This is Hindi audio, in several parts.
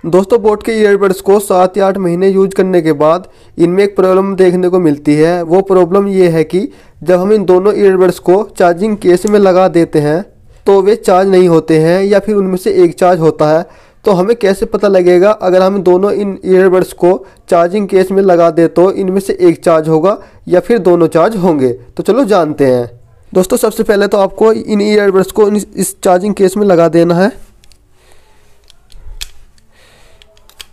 दोस्तों बोट के ईयरबड्स को 7 या 8 महीने यूज करने के बाद इनमें एक प्रॉब्लम देखने को मिलती है। वो प्रॉब्लम ये है कि जब हम इन दोनों ईयरबड्स को चार्जिंग केस में लगा देते हैं तो वे चार्ज नहीं होते हैं या फिर उनमें से एक चार्ज होता है। तो हमें कैसे पता लगेगा अगर हम दोनों इन ईयरबड्स को चार्जिंग केस में लगा दे तो इनमें से एक चार्ज होगा या फिर दोनों चार्ज होंगे। तो चलो जानते हैं। दोस्तों सबसे पहले तो आपको इन ईयरबड्स को इस चार्जिंग केस में लगा देना है।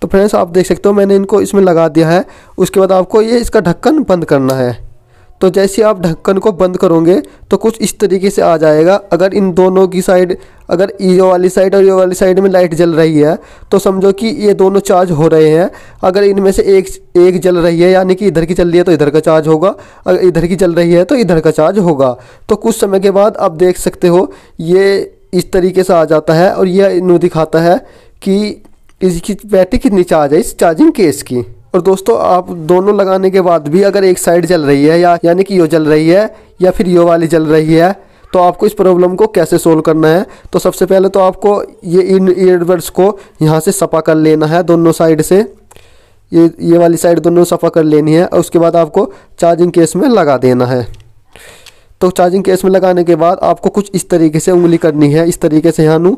तो फ्रेंड्स आप देख सकते हो मैंने इनको इसमें लगा दिया है। उसके बाद आपको ये इसका ढक्कन बंद करना है। तो जैसे आप ढक्कन को बंद करोगे तो कुछ इस तरीके से आ जाएगा। अगर इन दोनों की साइड, अगर ये वाली साइड और ये वाली साइड में लाइट जल रही है तो समझो कि ये दोनों चार्ज हो रहे हैं। अगर इनमें से एक जल रही है यानी कि इधर की चल रही है तो इधर का चार्ज होगा, अगर इधर की चल रही है तो इधर का चार्ज होगा। तो कुछ समय के बाद आप देख सकते हो ये इस तरीके से आ जाता है और यह इन्हों दिखाता है कि इसकी बैटरी कितनी चार्ज है इस चार्जिंग केस की। और दोस्तों आप दोनों लगाने के बाद भी अगर एक साइड जल रही है यानी कि यो जल रही है या फिर यो वाली जल रही है तो आपको इस प्रॉब्लम को कैसे सोल्व करना है। तो सबसे पहले तो आपको ये इन ईयरबड्स को यहाँ से सफा कर लेना है दोनों साइड से। ये वाली साइड दोनों सफा कर लेनी है और उसके बाद आपको चार्जिंग केस में लगा देना है। तो चार्जिंग केस में लगाने के बाद आपको कुछ इस तरीके से उंगली करनी है, इस तरीके से यहाँ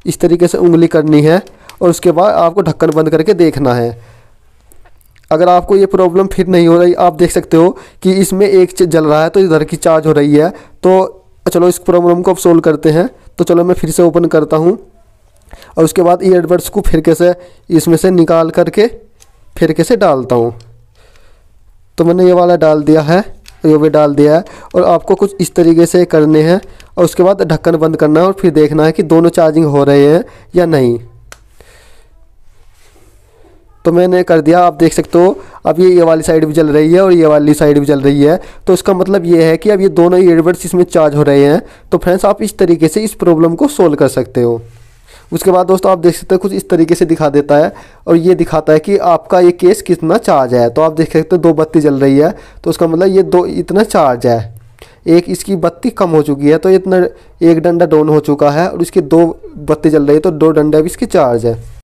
इस तरीके से उंगली करनी है और उसके बाद आपको ढक्कन बंद करके देखना है। अगर आपको ये प्रॉब्लम फिर नहीं हो रही, आप देख सकते हो कि इसमें एक जल रहा है तो इधर की चार्ज हो रही है। तो चलो इस प्रॉब्लम को अब सोल्व करते हैं। तो चलो मैं फिर से ओपन करता हूँ और उसके बाद ईयरबड्स को फिर से इसमें से निकाल करके फिर से डालता हूँ। तो मैंने ये वाला डाल दिया है, ये भी डाल दिया है और आपको कुछ इस तरीके से करने हैं और उसके बाद ढक्कन बंद करना है और फिर देखना है कि दोनों चार्जिंग हो रहे हैं या नहीं। तो मैंने कर दिया, आप देख सकते हो अब ये वाली साइड भी जल रही है और ये वाली साइड भी जल रही है। तो इसका मतलब ये है कि अब ये दोनों ईयरबड्स इसमें चार्ज हो रहे हैं। तो फ्रेंड्स आप इस तरीके से इस प्रॉब्लम को सोल्व कर सकते हो। उसके बाद दोस्तों आप देख सकते हो कुछ इस तरीके से दिखा देता है और ये दिखाता है कि आपका ये केस कितना चार्ज है। तो आप देख सकते हो 2 बत्ती जल रही है तो उसका मतलब ये 2 इतना चार्ज है। एक इसकी बत्ती कम हो चुकी है तो इतना एक डंडा डाउन हो चुका है और इसकी 2 बत्ती जल रही है तो 2 डंडा भी इसकी चार्ज है।